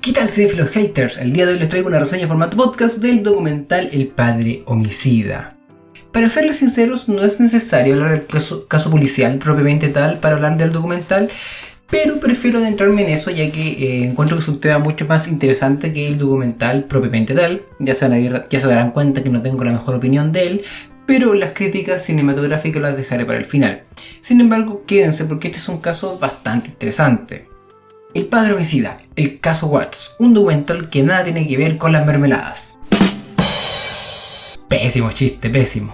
¿Qué tal, cinéfilos haters? El día de hoy les traigo una reseña en formato podcast del documental El Padre Homicida. Para serles sinceros, no es necesario hablar del caso policial propiamente tal para hablar del documental, pero prefiero adentrarme en eso ya que encuentro que es un tema mucho más interesante que el documental propiamente tal. Ya se darán cuenta que no tengo la mejor opinión de él, pero las críticas cinematográficas las dejaré para el final. Sin embargo, quédense porque este es un caso bastante interesante. El Padre Homicida, el caso Watts, un documental que nada tiene que ver con las mermeladas. Pésimo chiste, pésimo.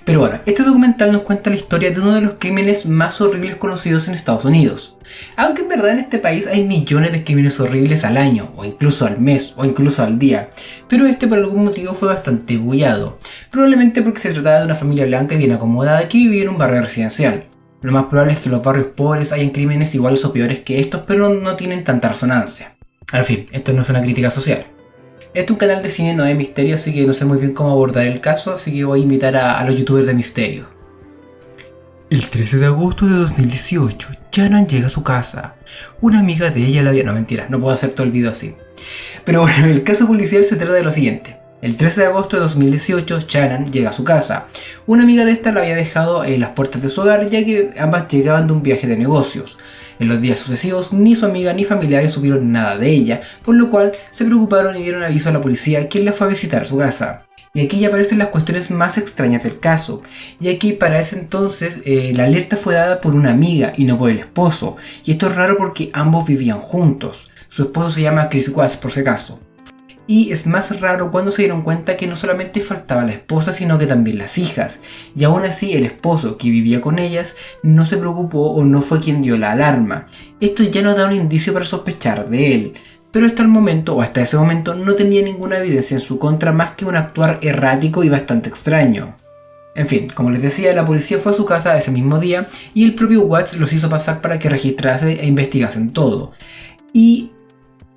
Pero bueno, este documental nos cuenta la historia de uno de los crímenes más horribles conocidos en Estados Unidos. Aunque en verdad en este país hay millones de crímenes horribles al año, o incluso al mes, o incluso al día. Pero este por algún motivo fue bastante bullado. Probablemente porque se trataba de una familia blanca y bien acomodada que vivía en un barrio residencial. Lo más probable es que en los barrios pobres hayan crímenes iguales o peores que estos, pero no tienen tanta resonancia. Al fin, esto no es una crítica social. Este es un canal de cine, no de misterio, así que no sé muy bien cómo abordar el caso, así que voy a invitar a los youtubers de misterio. El 13 de agosto de 2018, Shannon llega a su casa. Una amiga de ella la había... No, mentira, no puedo hacer todo el video así. Pero bueno, el caso policial se trata de lo siguiente. El 13 de agosto de 2018, Shannon llega a su casa. Una amiga de esta la había dejado en las puertas de su hogar, ya que ambas llegaban de un viaje de negocios. En los días sucesivos, ni su amiga ni familiares supieron nada de ella, por lo cual se preocuparon y dieron aviso a la policía, quien la fue a visitar a su casa. Y aquí ya aparecen las cuestiones más extrañas del caso, ya que para ese entonces la alerta fue dada por una amiga y no por el esposo. Y esto es raro porque ambos vivían juntos. Su esposo se llama Chris Watts, por si acaso. Y es más raro cuando se dieron cuenta que no solamente faltaba la esposa, sino que también las hijas. Y aún así el esposo que vivía con ellas no se preocupó o no fue quien dio la alarma. Esto ya nos da un indicio para sospechar de él. Pero hasta ese momento no tenía ninguna evidencia en su contra más que un actuar errático y bastante extraño. En fin, como les decía, la policía fue a su casa ese mismo día y el propio Watts los hizo pasar para que registrase e investigasen todo. E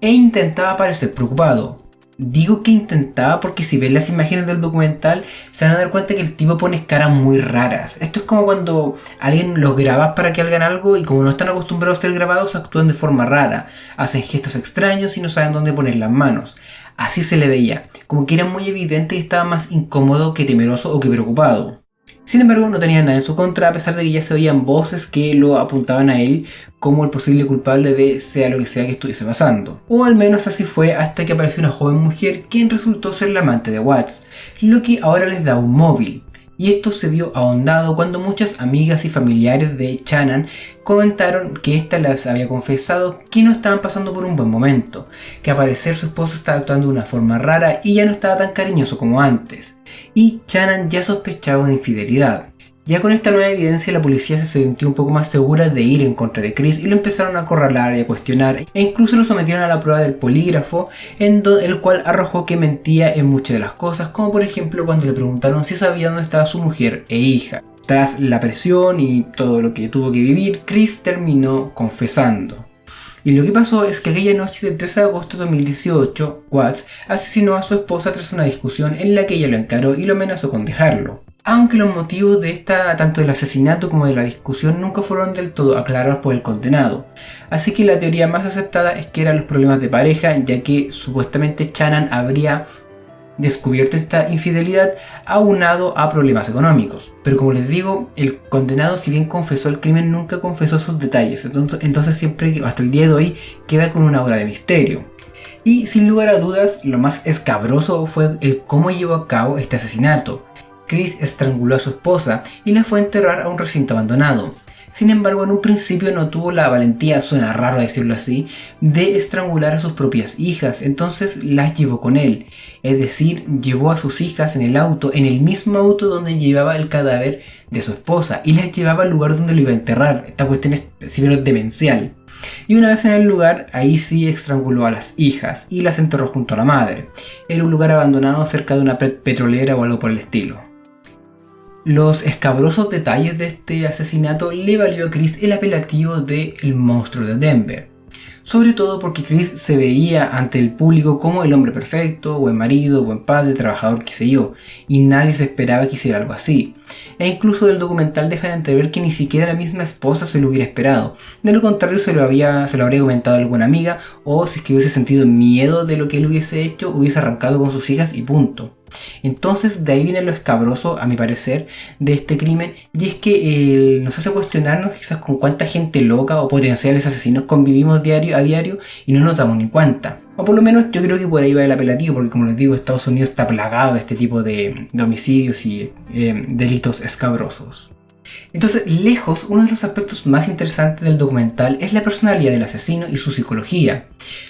intentaba parecer preocupado. Digo que intentaba porque si ven las imágenes del documental se van a dar cuenta que el tipo pone caras muy raras. Esto es como cuando alguien los graba para que hagan algo y como no están acostumbrados a ser grabados actúan de forma rara. Hacen gestos extraños y no saben dónde poner las manos. Así se le veía, como que era muy evidente que estaba más incómodo que temeroso o que preocupado. Sin embargo, no tenía nada en su contra, a pesar de que ya se oían voces que lo apuntaban a él como el posible culpable de sea lo que sea que estuviese pasando. O al menos así fue hasta que apareció una joven mujer quien resultó ser la amante de Watts, lo que ahora les da un móvil. Y esto se vio ahondado cuando muchas amigas y familiares de Shannon comentaron que ésta les había confesado que no estaban pasando por un buen momento, que al parecer su esposo estaba actuando de una forma rara y ya no estaba tan cariñoso como antes. Y Shannon ya sospechaba una infidelidad. Ya con esta nueva evidencia la policía se sintió un poco más segura de ir en contra de Chris y lo empezaron a acorralar y a cuestionar e incluso lo sometieron a la prueba del polígrafo el cual arrojó que mentía en muchas de las cosas, como por ejemplo cuando le preguntaron si sabía dónde estaba su mujer e hija. Tras la presión y todo lo que tuvo que vivir, Chris terminó confesando. Y lo que pasó es que aquella noche del 13 de agosto de 2018, Watts asesinó a su esposa tras una discusión en la que ella lo encaró y lo amenazó con dejarlo. Aunque los motivos de tanto del asesinato como de la discusión nunca fueron del todo aclarados por el condenado. Así que la teoría más aceptada es que eran los problemas de pareja, ya que supuestamente Shannon habría descubierto esta infidelidad aunado a problemas económicos. Pero como les digo, el condenado, si bien confesó el crimen, nunca confesó sus detalles. Entonces siempre, hasta el día de hoy, queda con una aura de misterio. Y sin lugar a dudas, lo más escabroso fue el cómo llevó a cabo este asesinato. Chris estranguló a su esposa y la fue a enterrar a un recinto abandonado. Sin embargo, en un principio no tuvo la valentía, suena raro decirlo así, de estrangular a sus propias hijas, entonces las llevó con él. Es decir, llevó a sus hijas en el mismo auto donde llevaba el cadáver de su esposa y las llevaba al lugar donde lo iba a enterrar. Esta cuestión es demencial. Y una vez en el lugar, ahí sí estranguló a las hijas y las enterró junto a la madre. Era un lugar abandonado cerca de una petrolera o algo por el estilo. Los escabrosos detalles de este asesinato le valió a Chris el apelativo de el monstruo de Denver. Sobre todo porque Chris se veía ante el público como el hombre perfecto, buen marido, buen padre, trabajador, qué sé yo, y nadie se esperaba que hiciera algo así. E incluso del documental dejan entrever que ni siquiera la misma esposa se lo hubiera esperado. De lo contrario se lo habría comentado a alguna amiga, o si es que hubiese sentido miedo de lo que él hubiese hecho, hubiese arrancado con sus hijas y punto. Entonces de ahí viene lo escabroso, a mi parecer, de este crimen, y es que nos hace cuestionarnos quizás con cuánta gente loca o potenciales asesinos convivimos a diario y no nos damos ni cuenta. O por lo menos yo creo que por ahí va el apelativo, porque como les digo, Estados Unidos está plagado de este tipo de homicidios y delitos escabrosos. Entonces, lejos, uno de los aspectos más interesantes del documental es la personalidad del asesino y su psicología.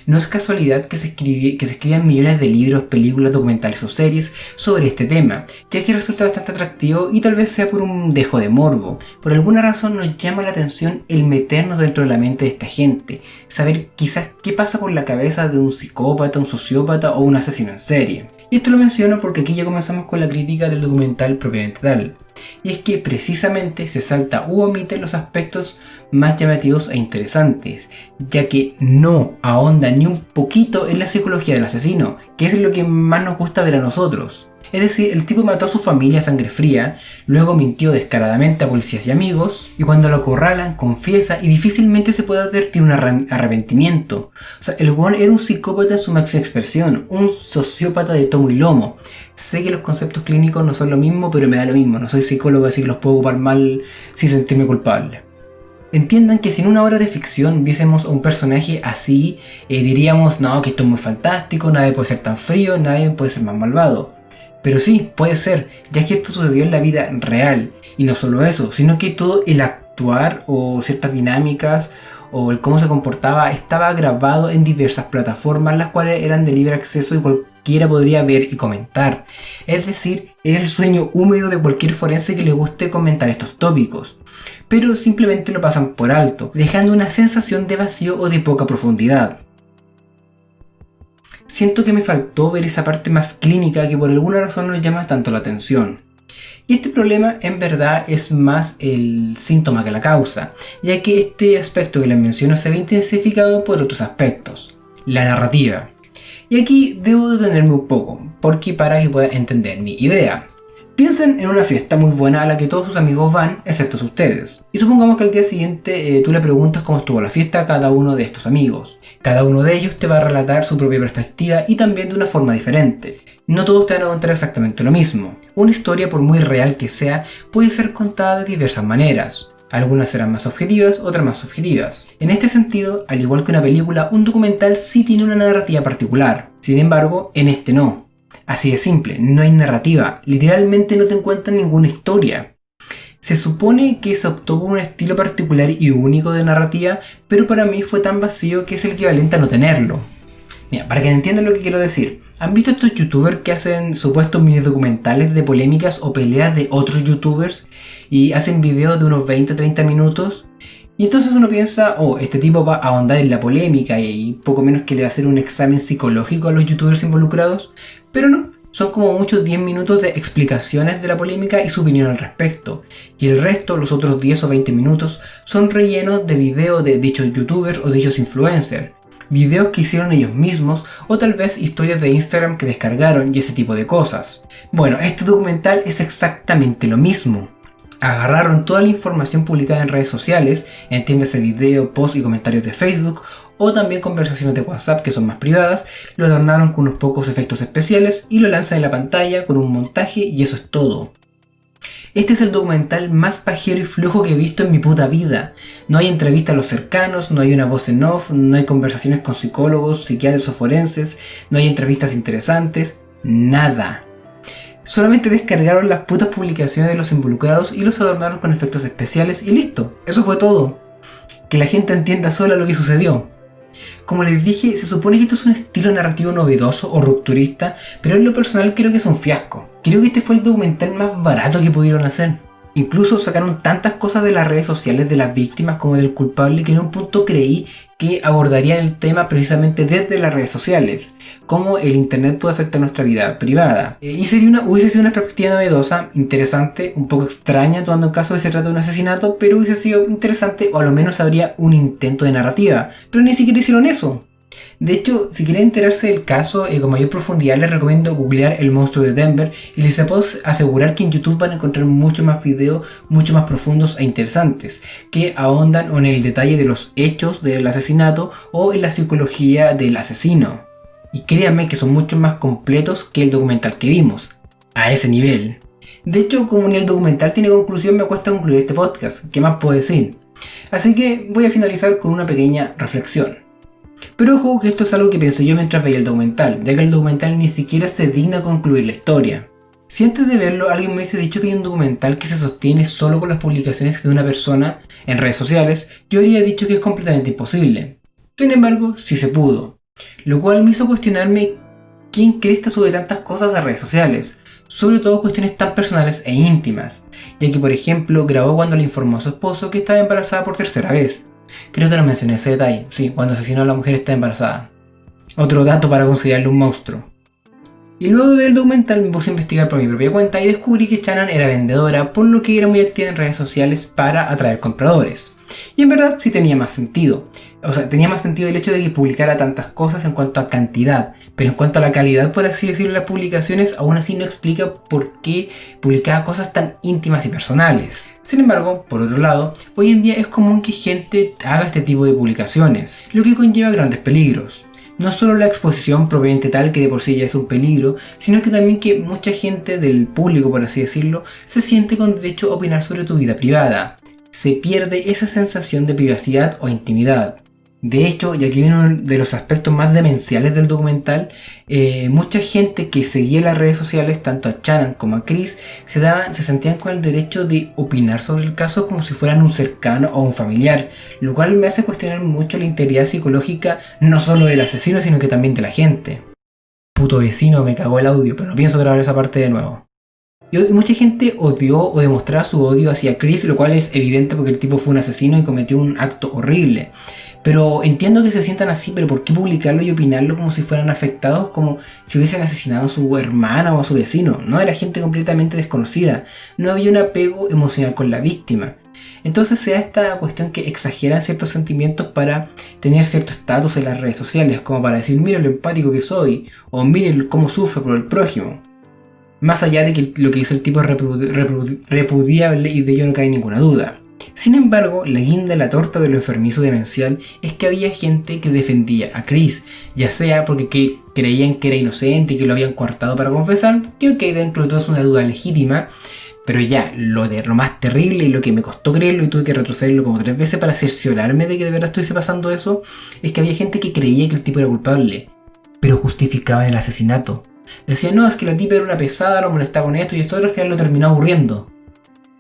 No es casualidad que se escriban millones de libros, películas, documentales o series sobre este tema, ya que resulta bastante atractivo y tal vez sea por un dejo de morbo. Por alguna razón nos llama la atención el meternos dentro de la mente de esta gente, saber quizás qué pasa por la cabeza de un psicópata, un sociópata o un asesino en serie. Y esto lo menciono porque aquí ya comenzamos con la crítica del documental propiamente tal. Y es que precisamente se salta u omite los aspectos más llamativos e interesantes, ya que no ahonda ni un poquito en la psicología del asesino, que es lo que más nos gusta ver a nosotros. Es decir, el tipo mató a su familia a sangre fría, luego mintió descaradamente a policías y amigos, y cuando lo acorralan, confiesa y difícilmente se puede advertir un arrepentimiento. O sea, el weón era un psicópata en su máxima expresión, un sociópata de tomo y lomo. Sé que los conceptos clínicos no son lo mismo, pero me da lo mismo, no soy psicólogo así que los puedo ocupar mal sin sentirme culpable. Entiendan que si en una obra de ficción viésemos a un personaje así, diríamos, no, que esto es muy fantástico, nadie puede ser tan frío, nadie puede ser más malvado. Pero sí, puede ser, ya que esto sucedió en la vida real. Y no solo eso, sino que todo el actuar o ciertas dinámicas o el cómo se comportaba estaba grabado en diversas plataformas, las cuales eran de libre acceso y cualquiera podría ver y comentar. Es decir, era el sueño húmedo de cualquier forense que le guste comentar estos tópicos. Pero simplemente lo pasan por alto, dejando una sensación de vacío o de poca profundidad. Siento que me faltó ver esa parte más clínica que por alguna razón nos llama tanto la atención. Y este problema en verdad es más el síntoma que la causa, ya que este aspecto que les menciono se ve intensificado por otros aspectos. La narrativa. Y aquí debo detenerme un poco, porque para que puedan entender mi idea. Piensen en una fiesta muy buena a la que todos sus amigos van, excepto ustedes. Y supongamos que al día siguiente tú le preguntas cómo estuvo la fiesta a cada uno de estos amigos. Cada uno de ellos te va a relatar su propia perspectiva y también de una forma diferente. No todos te van a contar exactamente lo mismo. Una historia, por muy real que sea, puede ser contada de diversas maneras. Algunas serán más objetivas, otras más subjetivas. En este sentido, al igual que una película, un documental sí tiene una narrativa particular. Sin embargo, en este no. Así de simple, no hay narrativa, literalmente no te encuentran ninguna historia. Se supone que se optó por un estilo particular y único de narrativa, pero para mí fue tan vacío que es el equivalente a no tenerlo. Mira, para que entiendan lo que quiero decir, ¿han visto estos youtubers que hacen supuestos mini documentales de polémicas o peleas de otros youtubers y hacen videos de unos 20-30 minutos? Y entonces uno piensa, oh, este tipo va a ahondar en la polémica y poco menos que le va a hacer un examen psicológico a los youtubers involucrados, pero no, son como muchos 10 minutos de explicaciones de la polémica y su opinión al respecto, y el resto, los otros 10 o 20 minutos, son rellenos de videos de dichos youtubers o dichos influencers, videos que hicieron ellos mismos o tal vez historias de Instagram que descargaron y ese tipo de cosas. Bueno, este documental es exactamente lo mismo. Agarraron toda la información publicada en redes sociales, entiéndase video, posts y comentarios de Facebook, o también conversaciones de WhatsApp que son más privadas, lo adornaron con unos pocos efectos especiales y lo lanzan en la pantalla con un montaje y eso es todo. Este es el documental más pajero y flojo que he visto en mi puta vida. No hay entrevistas a los cercanos, no hay una voz en off, no hay conversaciones con psicólogos, psiquiatras o forenses, no hay entrevistas interesantes, nada. Solamente descargaron las putas publicaciones de los involucrados y los adornaron con efectos especiales y listo, eso fue todo. Que la gente entienda sola lo que sucedió. Como les dije, se supone que esto es un estilo narrativo novedoso o rupturista, pero en lo personal creo que es un fiasco. Creo que este fue el documental más barato que pudieron hacer. Incluso sacaron tantas cosas de las redes sociales de las víctimas como del culpable que en un punto creí que abordarían el tema precisamente desde las redes sociales, cómo el internet puede afectar nuestra vida privada. Y hubiese sido una perspectiva novedosa, interesante, un poco extraña tomando en caso de se trata de un asesinato, pero hubiese sido interesante o a lo menos habría un intento de narrativa, pero ni siquiera hicieron eso. De hecho, si quieren enterarse del caso con mayor profundidad, les recomiendo googlear el monstruo de Denver y les puedo asegurar que en YouTube van a encontrar muchos más videos, mucho más profundos e interesantes, que ahondan en el detalle de los hechos del asesinato o en la psicología del asesino. Y créanme que son mucho más completos que el documental que vimos, a ese nivel. De hecho, como ni el documental tiene conclusión, me cuesta concluir este podcast, ¿qué más puedo decir? Así que voy a finalizar con una pequeña reflexión. Pero ojo que esto es algo que pensé yo mientras veía el documental, ya que el documental ni siquiera se digna concluir la historia. Si antes de verlo alguien me hubiese dicho que hay un documental que se sostiene solo con las publicaciones de una persona en redes sociales, yo habría dicho que es completamente imposible. Sin embargo, sí se pudo. Lo cual me hizo cuestionarme quién cresta sube tantas cosas a redes sociales, sobre todo cuestiones tan personales e íntimas, ya que por ejemplo grabó cuando le informó a su esposo que estaba embarazada por tercera vez. Creo que no mencioné ese detalle, sí, cuando asesinó a la mujer está embarazada. Otro dato para considerarlo un monstruo. Y luego de ver el documental me puse a investigar por mi propia cuenta y descubrí que Shannon era vendedora, por lo que era muy activa en redes sociales para atraer compradores. Y en verdad sí tenía más sentido. O sea, tenía más sentido el hecho de que publicara tantas cosas en cuanto a cantidad, pero en cuanto a la calidad, por así decirlo, de las publicaciones, aún así no explica por qué publicaba cosas tan íntimas y personales. Sin embargo, por otro lado, hoy en día es común que gente haga este tipo de publicaciones, lo que conlleva grandes peligros. No solo la exposición propiamente tal, que de por sí ya es un peligro, sino que también que mucha gente del público, por así decirlo, se siente con derecho a opinar sobre tu vida privada. Se pierde esa sensación de privacidad o intimidad. De hecho, y aquí viene uno de los aspectos más demenciales del documental, mucha gente que seguía las redes sociales, tanto a Shannon como a Chris, se sentían con el derecho de opinar sobre el caso como si fueran un cercano o un familiar, lo cual me hace cuestionar mucho la integridad psicológica no solo del asesino, sino que también de la gente. Puto vecino, me cagó el audio, pero no pienso grabar esa parte de nuevo. Y mucha gente odió o demostraba su odio hacia Chris, lo cual es evidente porque el tipo fue un asesino y cometió un acto horrible. Pero entiendo que se sientan así, pero ¿por qué publicarlo y opinarlo como si fueran afectados, como si hubiesen asesinado a su hermana o a su vecino? No, era gente completamente desconocida, no había un apego emocional con la víctima. Entonces se da esta cuestión que exageran ciertos sentimientos para tener cierto estatus en las redes sociales, como para decir, mira lo empático que soy, o miren cómo sufro por el prójimo. Más allá de que lo que hizo el tipo es repudiable y de ello no cae ninguna duda. Sin embargo, la guinda de la torta de lo enfermizo demencial es que había gente que defendía a Chris, ya sea porque creían que era inocente y que lo habían coartado para confesar, que ok, dentro de todo es una duda legítima, pero ya, lo más terrible y lo que me costó creerlo y tuve que retrocederlo como 3 veces para cerciorarme de que de verdad estuviese pasando eso, es que había gente que creía que el tipo era culpable, pero justificaba el asesinato. Decía, no, es que la tipa era una pesada, lo molestaba con esto y esto, al final lo terminó aburriendo.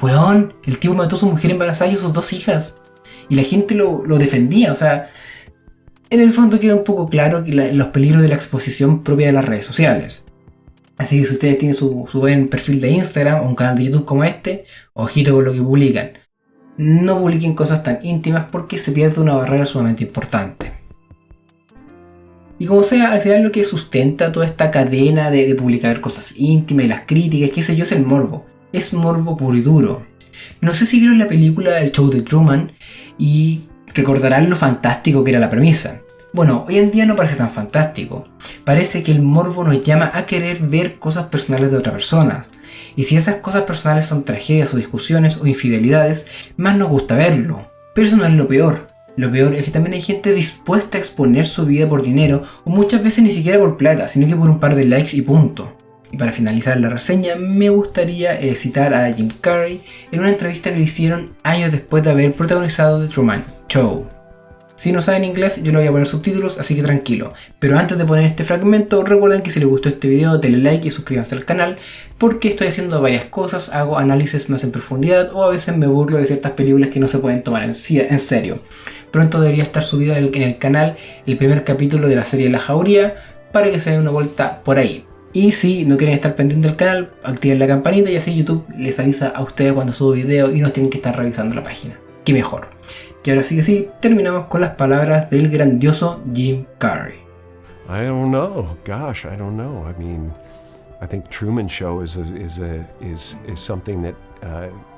Weón, el tipo mató a su mujer embarazada y a sus 2 hijas. Y la gente lo defendía, o sea, en el fondo queda un poco claro que los peligros de la exposición propia de las redes sociales. Así que si ustedes tienen su buen perfil de Instagram o un canal de YouTube como este, ojito con lo que publican. No publiquen cosas tan íntimas porque se pierde una barrera sumamente importante. Y como sea, al final lo que sustenta toda esta cadena de publicar cosas íntimas y las críticas, qué sé yo, es el morbo. Es morbo puro y duro. No sé si vieron la película El Show de Truman y recordarán lo fantástico que era la premisa. Bueno, hoy en día no parece tan fantástico. Parece que el morbo nos llama a querer ver cosas personales de otras personas. Y si esas cosas personales son tragedias o discusiones o infidelidades, más nos gusta verlo. Pero eso no es lo peor. Lo peor es que también hay gente dispuesta a exponer su vida por dinero o muchas veces ni siquiera por plata, sino que por un par de likes y punto. Y para finalizar la reseña, me gustaría citar a Jim Carrey en una entrevista que le hicieron años después de haber protagonizado The Truman Show. Si no saben inglés, yo le voy a poner subtítulos, así que tranquilo. Pero antes de poner este fragmento, recuerden que si les gustó este video, denle like y suscríbanse al canal, porque estoy haciendo varias cosas, hago análisis más en profundidad o a veces me burlo de ciertas películas que no se pueden tomar en serio. Pronto debería estar subido en el canal el primer capítulo de la serie La Jauría, para que se den una vuelta por ahí. Y si no quieren estar pendientes del canal, activen la campanita y así YouTube les avisa a ustedes cuando subo video y no tienen que estar revisando la página. Qué mejor. Y ahora sí que sí, terminamos con las palabras del grandioso Jim Carrey. I don't know. Gosh, I don't know. I mean, I think Truman Show is something that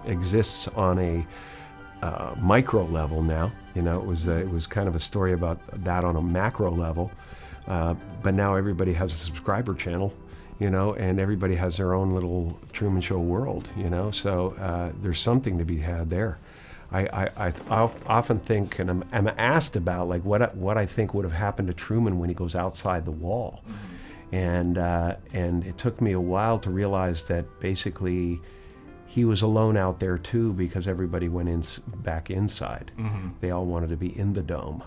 exists on a micro level now. You know, it was kind of a story about that on a macro level, but now everybody has a subscriber channel, you know, and everybody has their own little Truman Show world, you know. So there's something to be had there. I often think, and I'm asked about like what I think would have happened to Truman when he goes outside the wall, and it took me a while to realize that basically he was alone out there too because everybody went back inside. They all wanted to be in the dome.